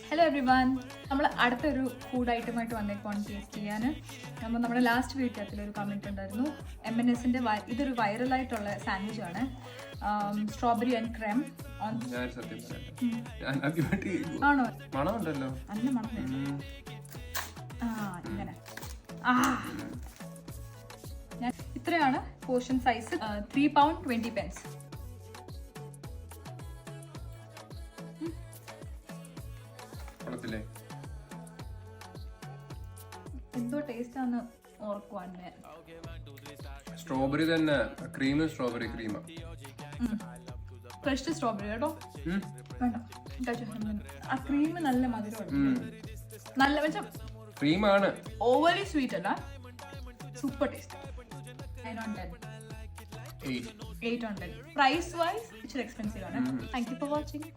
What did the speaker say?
Hello every one, നമ്മൾ അടുത്തൊരു food ഐറ്റമായിട്ട് വന്നേക്കുവാണ് taste ചെയ്യാൻ. നമ്മൾ നമ്മുടെ ലാസ്റ്റ് വീഡിയോത്തിൽ ഒരു കമൻറ്റ് ഉണ്ടായിരുന്നു. M&Sന്റെ ഇതൊരു വൈറലായിട്ടുള്ള സാൻഡ്വിച്ച് ആണ്, സ്ട്രോബെറി ആൻഡ് ക്രീം. ആണോ? മണമുണ്ടല്ലോ, നല്ല മണം. ഇങ്ങനെ ഞാൻ ഇത്രയാണ് പോർഷൻ സൈസ്, £3.20. എന്തോ ടേസ്റ്റ് ആണ് ഓർക്കുവാൻ. സ്ട്രോബെറി തന്നെ, ക്രീം സ്ട്രോബെറി ക്രീമാ, ഫ്രഷ് സ്ട്രോബെറി കേട്ടോ. വേണ്ട, ആ ക്രീം നല്ല മധുരമാണ്, നല്ല വെച്ചാൽ ക്രീമാണ്, ഓവർലി സ്വീറ്റ് അല്ല, super taste. 8 on 10. Price wise ഇച്ചിരി എക്സ്പെൻസീവ് ആണ്. Thank you for watching.